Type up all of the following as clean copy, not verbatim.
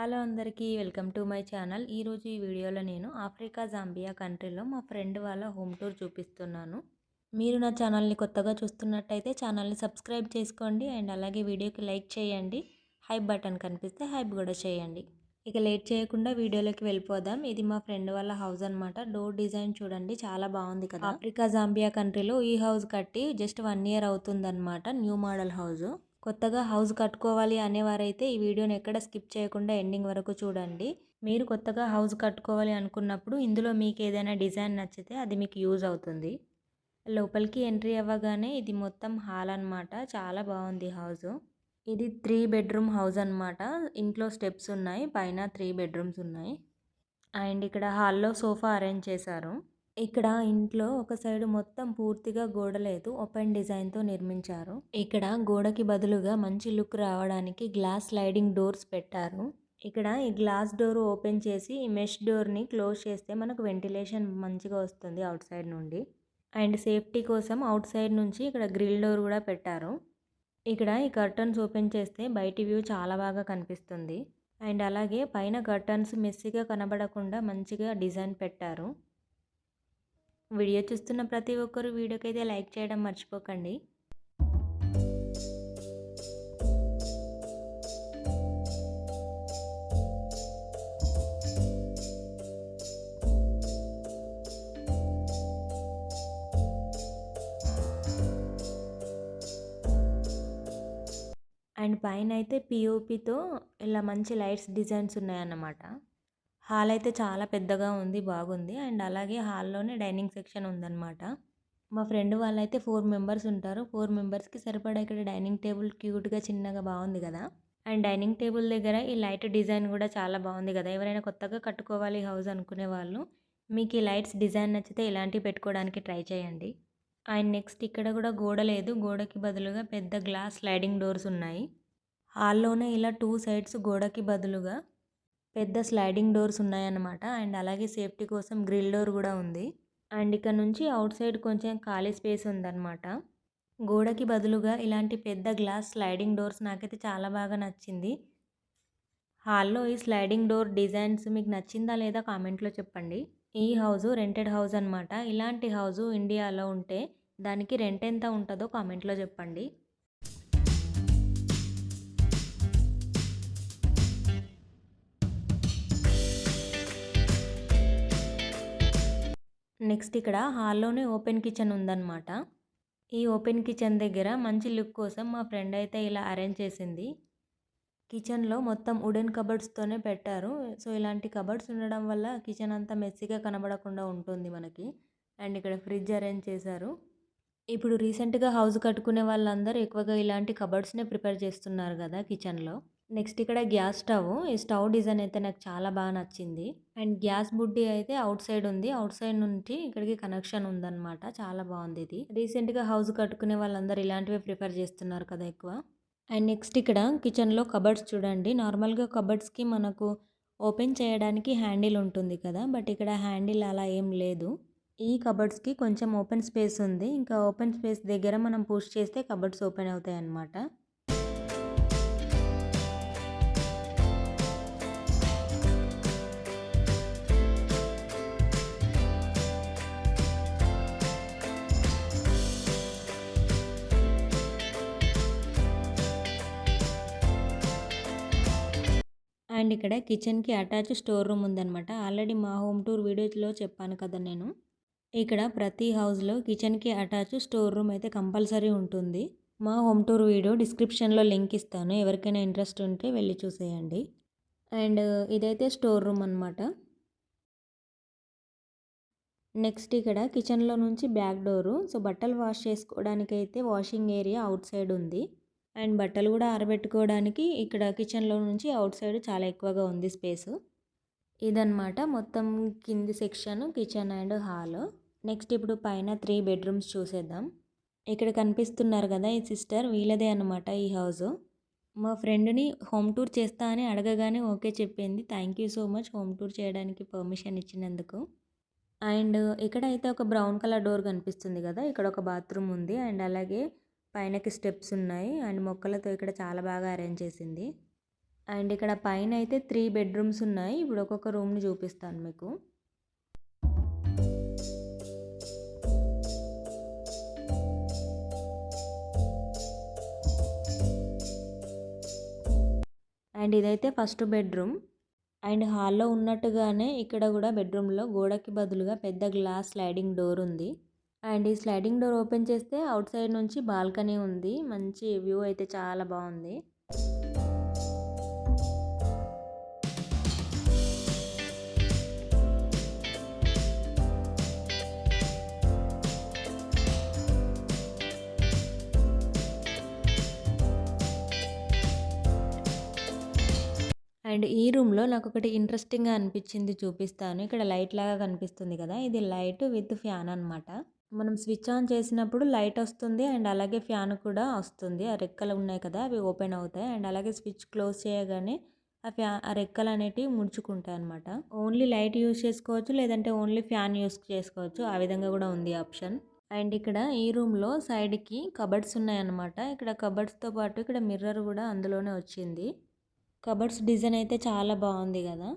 Hello అందరికీ welcome to my channel. ఈరోజు ఈ వీడియోలో నేను ఆఫ్రికా జాంబియా కంట్రీలో మా ఫ్రెండ్ వాళ్ళ హోమ్ టూర్ చూపిస్తున్నాను. మీరు నా ఛానల్ని కొత్తగా చూస్తున్నట్టయితే ఛానల్ని సబ్స్క్రైబ్ చేసుకోండి అండ్ అలాగే వీడియోకి లైక్ చేయండి. హైప్ బటన్ కనిపిస్తే హైప్ కూడా చేయండి. ఇక లేట్ చేయకుండా వీడియోలోకి వెళ్ళిపోదాం. ఇది మా ఫ్రెండ్ వాళ్ళ హౌస్ అనమాట. డోర్ డిజైన్ చూడండి, చాలా బాగుంది కదా. ఆఫ్రికా జాంబియా కంట్రీలో ఈ హౌస్ కట్టి జస్ట్ 1 year అవుతుందన్నమాట. New model house. కొత్తగా హౌస్ కట్టుకోవాలి అనేవారైతే ఈ వీడియోని ఎక్కడ స్కిప్ చేయకుండా ఎండింగ్ వరకు చూడండి. మీరు కొత్తగా హౌస్ కట్టుకోవాలి అనుకున్నప్పుడు ఇందులో మీకు ఏదైనా డిజైన్ నచ్చితే అది మీకు యూజ్ అవుతుంది. లోపలికి ఎంట్రీ అవ్వగానే ఇది మొత్తం హాల్ అనమాట. చాలా బాగుంది హౌస్. ఇది 3 bedroom హౌస్ అనమాట. ఇంట్లో స్టెప్స్ ఉన్నాయి, పైన 3 bedrooms ఉన్నాయి. అండ్ ఇక్కడ హాల్లో సోఫా అరేంజ్ చేశారు. ఇక్కడ ఇంట్లో ఒక సైడ్ మొత్తం పూర్తిగా గోడ లేదు, ఓపెన్ డిజైన్తో నిర్మించారు. ఇక్కడ గోడకి బదులుగా మంచి లుక్ రావడానికి గ్లాస్ స్లైడింగ్ డోర్స్ పెట్టారు. ఇక్కడ ఈ గ్లాస్ డోర్ ఓపెన్ చేసి ఈ మెష్ డోర్ని క్లోజ్ చేస్తే మనకు వెంటిలేషన్ మంచిగా వస్తుంది అవుట్ సైడ్ నుండి. అండ్ సేఫ్టీ కోసం అవుట్ సైడ్ నుంచి ఇక్కడ గ్రిల్ డోర్ కూడా పెట్టారు. ఇక్కడ ఈ కర్టన్స్ ఓపెన్ చేస్తే బయటి వ్యూ చాలా బాగా కనిపిస్తుంది. అండ్ అలాగే పైన కర్టన్స్ మెస్సీగా కనబడకుండా మంచిగా డిజైన్ పెట్టారు. వీడియో చూస్తున్న ప్రతి ఒక్కరు వీడియోకైతే లైక్ చేయడం మర్చిపోకండి. అండ్ పైన అయితే పిఓపితో ఇలా మంచి లైట్స్ డిజైన్స్ ఉన్నాయన్నమాట. హాల్ అయితే చాలా పెద్దగా ఉంది, బాగుంది. అండ్ అలాగే హాల్లోనే డైనింగ్ సెక్షన్ ఉందన్నమాట. మా ఫ్రెండ్ వాళ్ళైతే 4 members ఉంటారు. 4 membersకి సరిపడా ఇక్కడ డైనింగ్ టేబుల్ క్యూట్గా చిన్నగా బాగుంది కదా. అండ్ డైనింగ్ టేబుల్ దగ్గర ఈ లైట్ డిజైన్ కూడా చాలా బాగుంది కదా. ఎవరైనా కొత్తగా కట్టుకోవాలి హౌస్ అనుకునే వాళ్ళు మీకు ఈ లైట్స్ డిజైన్ నచ్చితే ఇలాంటివి పెట్టుకోవడానికి ట్రై చేయండి. అండ్ నెక్స్ట్ ఇక్కడ కూడా గోడ లేదు, గోడకి బదులుగా పెద్ద గ్లాస్ స్లైడింగ్ డోర్స్ ఉన్నాయి. హాల్లోనే ఇలా 2 sides గోడకి బదులుగా పెద్ద స్లైడింగ్ డోర్స్ ఉన్నాయన్నమాట. అండ్ అలాగే సేఫ్టీ కోసం గ్రిల్ డోర్ కూడా ఉంది. అండ్ ఇక్కడ నుంచి అవుట్ సైడ్ కొంచెం ఖాళీ స్పేస్ ఉందన్నమాట. గోడకి బదులుగా ఇలాంటి పెద్ద గ్లాస్ స్లైడింగ్ డోర్స్ నాకైతే చాలా బాగా నచ్చింది. హాల్లో ఈ స్లైడింగ్ డోర్ డిజైన్స్ మీకు నచ్చిందా లేదా కామెంట్లో చెప్పండి. ఈ హౌస్ రెంటెడ్ హౌస్ అనమాట. ఇలాంటి హౌస్ ఇండియాలో ఉంటే దానికి రెంట్ ఎంత ఉంటుందో కామెంట్లో చెప్పండి. నెక్స్ట్ ఇక్కడ హాల్లోనే ఓపెన్ కిచెన్ ఉందన్నమాట. ఈ ఓపెన్ కిచెన్ దగ్గర మంచి లుక్ కోసం మా ఫ్రెండ్ అయితే ఇలా అరేంజ్ చేసింది. కిచెన్లో మొత్తం వుడెన్ కబర్డ్స్తోనే పెట్టారు. సో ఇలాంటి కబర్డ్స్ ఉండడం వల్ల కిచెన్ అంతా మెస్సీగా కనబడకుండా ఉంటుంది మనకి. అండ్ ఇక్కడ ఫ్రిడ్జ్ అరేంజ్ చేశారు. ఇప్పుడు రీసెంట్గా హౌస్ కట్టుకునే వాళ్ళందరూ ఎక్కువగా ఇలాంటి కబర్డ్స్నే ప్రిపేర్ చేస్తున్నారు కదా కిచెన్లో. నెక్స్ట్ ఇక్కడ గ్యాస్ స్టవ్. ఈ స్టవ్ డిజైన్ అయితే నాకు చాలా బాగా నచ్చింది. అండ్ గ్యాస్ బుడ్డి అయితే అవుట్ సైడ్ ఉంది. అవుట్ సైడ్ నుంచి ఇక్కడికి కనెక్షన్ ఉందన్నమాట. చాలా బాగుంది ఇది. రీసెంట్గా హౌస్ కట్టుకునే వాళ్ళందరూ ఇలాంటివే ప్రిఫర్ చేస్తున్నారు కదా ఎక్కువ. అండ్ నెక్స్ట్ ఇక్కడ కిచెన్లో కబర్డ్స్ చూడండి. నార్మల్గా కబర్డ్స్కి మనకు ఓపెన్ చేయడానికి హ్యాండిల్ ఉంటుంది కదా, బట్ ఇక్కడ హ్యాండిల్ అలా ఏం లేదు. ఈ కబర్డ్స్కి కొంచెం ఓపెన్ స్పేస్ ఉంది. ఇంకా ఓపెన్ స్పేస్ దగ్గర మనం పుష్ చేస్తే కబర్డ్స్ ఓపెన్ అవుతాయి అన్నమాట. అండ్ ఇక్కడ కిచెన్కి అటాచ్ స్టోర్ రూమ్ ఉందన్నమాట. ఆల్రెడీ మా హోమ్ టూర్ వీడియోలో చెప్పాను కదా నేను. ఇక్కడ ప్రతి హౌస్లో కిచెన్కి అటాచ్ స్టోర్ రూమ్ అయితే కంపల్సరీ ఉంటుంది. మా హోమ్ టూర్ వీడియో డిస్క్రిప్షన్లో లింక్ ఇస్తాను, ఎవరికైనా ఇంట్రెస్ట్ ఉంటే వెళ్ళి చూసేయండి. అండ్ ఇదైతే స్టోర్ రూమ్ అనమాట. నెక్స్ట్ ఇక్కడ కిచెన్లో నుంచి బ్యాక్ డోరు. సో బట్టలు వాష్ చేసుకోవడానికి అయితే వాషింగ్ ఏరియా అవుట్ సైడ్ ఉంది. అండ్ బట్టలు కూడా ఆరబెట్టుకోవడానికి ఇక్కడ కిచెన్లో నుంచి అవుట్ సైడ్ చాలా ఎక్కువగా ఉంది స్పేస్. ఇదన్నమాట మొత్తం కింది section kitchen and hall. Next ఇప్పుడు పైన 3 bedrooms చూసేద్దాం. ఇక్కడ కనిపిస్తున్నారు కదా ఈ సిస్టర్, వీళ్ళదే అనమాట ఈ హౌస్. మా ఫ్రెండ్ని హోమ్ టూర్ చేస్తా అని అడగగానే ఓకే చెప్పింది. Thank you so much home tour చేయడానికి పర్మిషన్ ఇచ్చినందుకు. అండ్ ఇక్కడ అయితే ఒక బ్రౌన్ కలర్ డోర్ కనిపిస్తుంది కదా, ఇక్కడ ఒక బాత్రూమ్ ఉంది. అండ్ అలాగే పైనకి స్టెప్స్ ఉన్నాయి. అండ్ మొక్కలతో ఇక్కడ చాలా బాగా అరేంజ్ చేసింది. అండ్ ఇక్కడ పైన అయితే 3 బెడ్రూమ్స్ ఉన్నాయి. ఇప్పుడు ఒక్కొక్క రూమ్‌ని చూపిస్తాను మీకు. అండ్ ఇదైతే ఫస్ట్ బెడ్రూమ్. అండ్ హాల్‌లో ఉన్నట్టుగానే ఇక్కడ కూడా బెడ్రూమ్‌లో గోడకి బదులుగా పెద్ద గ్లాస్ స్లైడింగ్ డోర్ ఉంది. అండ్ ఈ స్లైడింగ్ డోర్ ఓపెన్ చేస్తే అవుట్ సైడ్ నుంచి బాల్కనీ ఉంది. మంచి వ్యూ అయితే చాలా బాగుంది. అండ్ ఈ రూమ్‌లో నాకొకటి ఇంట్రెస్టింగ్‌గా అనిపించింది చూపిస్తాను. ఇక్కడ లైట్ లాగా కనిపిస్తుంది కదా! ఇది లైట్ విత్ ఫ్యాన్ అనమాట. మనం స్విచ్ ఆన్ చేసినప్పుడు లైట్ వస్తుంది. అండ్ అలాగే ఫ్యాన్ కూడా వస్తుంది. ఆ రెక్కలు ఉన్నాయి కదా! అవి ఓపెన్ అవుతాయి. అండ్ అలాగే స్విచ్ క్లోజ్ చేయగానే ఆ రెక్కలు అనేటివి ముడుచుకుంటాయి అనమాట. ఓన్లీ లైట్ యూజ్ చేసుకోవచ్చు. లేదంటే ఓన్లీ ఫ్యాన్ యూజ్ చేసుకోవచ్చు. ఆ విధంగా కూడా ఉంది ఆప్షన్. అండ్ ఇక్కడ ఈ రూమ్‌లో సైడ్‌కి కబర్డ్స్ ఉన్నాయన్నమాట. ఇక్కడ కబర్డ్స్‌తో పాటు ఇక్కడ మిర్రర్ కూడా అందులోనే వచ్చింది. కబర్డ్స్ డిజైన్ అయితే చాలా బాగుంది కదా!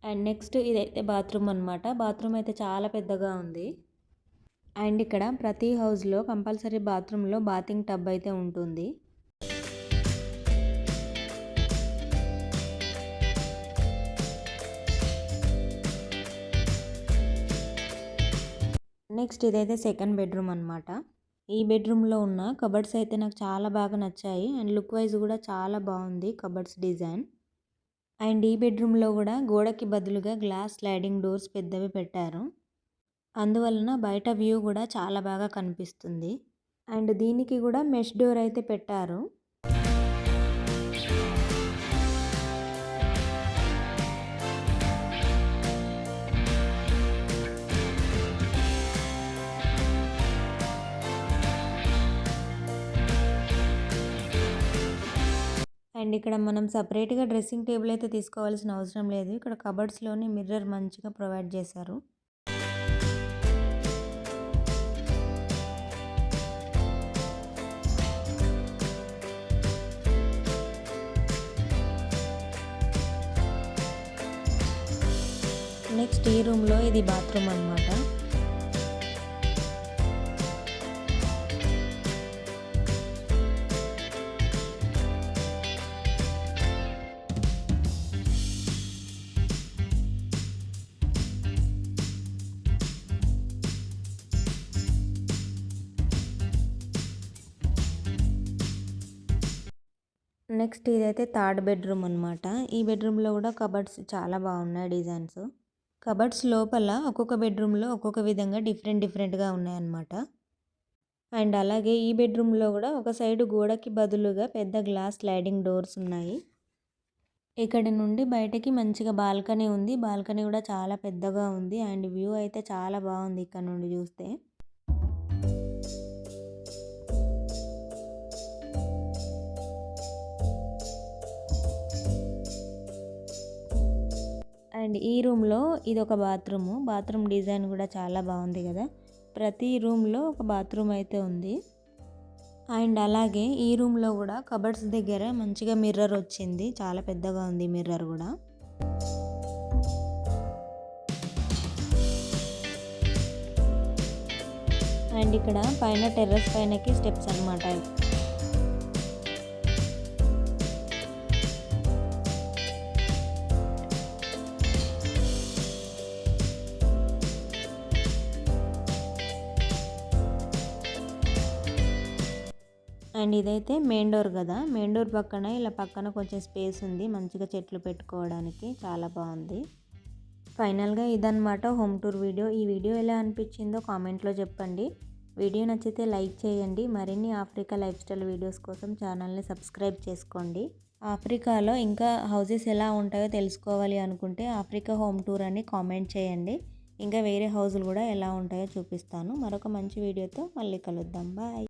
అండ్ నెక్స్ట్ ఇదైతే బాత్రూమ్ అనమాట. బాత్రూమ్ అయితే చాలా పెద్దగా ఉంది. అండ్ ఇక్కడ ప్రతి హౌస్‌లో కంపల్సరీ బాత్రూమ్‌లో బాతింగ్ టబ్ అయితే ఉంటుంది. నెక్స్ట్ ఇదైతే సెకండ్ బెడ్రూమ్ అనమాట. ఈ బెడ్రూమ్‌లో ఉన్న కబర్డ్స్ అయితే నాకు చాలా బాగా నచ్చాయి. అండ్ లుక్ వైజ్ కూడా చాలా బాగుంది కబర్డ్స్ డిజైన్. అండ్ ఈ బెడ్రూమ్‌లో కూడా గోడకి బదులుగా గ్లాస్ స్లైడింగ్ డోర్స్ పెద్దవి పెట్టారు. అందువలన బయట వ్యూ కూడా చాలా బాగా కనిపిస్తుంది. అండ్ దీనికి కూడా మెష్ డోర్ అయితే పెట్టారు. అండ్ ఇక్కడ మనం సపరేట్‌గా డ్రెస్సింగ్ టేబుల్ అయితే తీసుకోవాల్సిన అవసరం లేదు. ఇక్కడ కబర్డ్స్‌లోనే మిర్రర్ మంచిగా ప్రొవైడ్ చేశారు. నెక్స్ట్ ఈ రూమ్‌లో ఇది బాత్రూమ్ అనమాట. నెక్స్ట్ ఇదైతే థర్డ్ బెడ్రూమ్ అనమాట. ఈ బెడ్రూమ్‌లో కూడా కబర్డ్స్ చాలా బాగున్నాయి డిజైన్స్. కబర్డ్స్ లోపల ఒక్కొక్క బెడ్రూమ్‌లో ఒక్కొక్క విధంగా డిఫరెంట్‌గా ఉన్నాయన్నమాట. అండ్ అలాగే ఈ బెడ్రూమ్‌లో కూడా ఒక సైడ్ గోడకి బదులుగా పెద్ద గ్లాస్ స్లైడింగ్ డోర్స్ ఉన్నాయి. ఇక్కడ నుండి బయటకి మంచిగా బాల్కనీ ఉంది. బాల్కనీ కూడా చాలా పెద్దగా ఉంది. అండ్ వ్యూ అయితే చాలా బాగుంది ఇక్కడ నుండి చూస్తే. అండ్ ఈ రూమ్‌లో ఇదొక బాత్రూము. బాత్రూమ్ డిజైన్ కూడా చాలా బాగుంది కదా! ప్రతి రూమ్‌లో ఒక బాత్రూమ్ అయితే ఉంది. అండ్ అలాగే ఈ రూమ్‌లో కూడా కబర్డ్స్ దగ్గర మంచిగా మిర్రర్ వచ్చింది. చాలా పెద్దగా ఉంది మిర్రర్ కూడా. అండ్ ఇక్కడ పైన టెర్రస్ పైనకి స్టెప్స్ అనమాట. అండ్ ఇదైతే మెయిన్ డోర్ కదా! మెయిన్ డోర్ పక్కన ఇలా పక్కన కొంచెం స్పేస్ ఉంది. మంచిగా చెట్లు పెట్టుకోవడానికి చాలా బాగుంది. ఫైనల్‌గా ఇదన్నమాట హోమ్ టూర్ వీడియో. ఈ వీడియో ఎలా అనిపించిందో కామెంట్లో చెప్పండి. వీడియో నచ్చితే లైక్ చేయండి. మరిన్ని ఆఫ్రికా లైఫ్ స్టైల్ వీడియోస్ కోసం ఛానల్ని సబ్స్క్రైబ్ చేసుకోండి. ఆఫ్రికాలో ఇంకా హౌసెస్ ఎలా ఉంటాయో తెలుసుకోవాలి అనుకుంటే ఆఫ్రికా హోమ్ టూర్ అని కామెంట్ చేయండి. ఇంకా వేరే హౌజులు కూడా ఎలా ఉంటాయో చూపిస్తాను. మరొక మంచి వీడియోతో మళ్ళీ కలుద్దాం. బాయ్.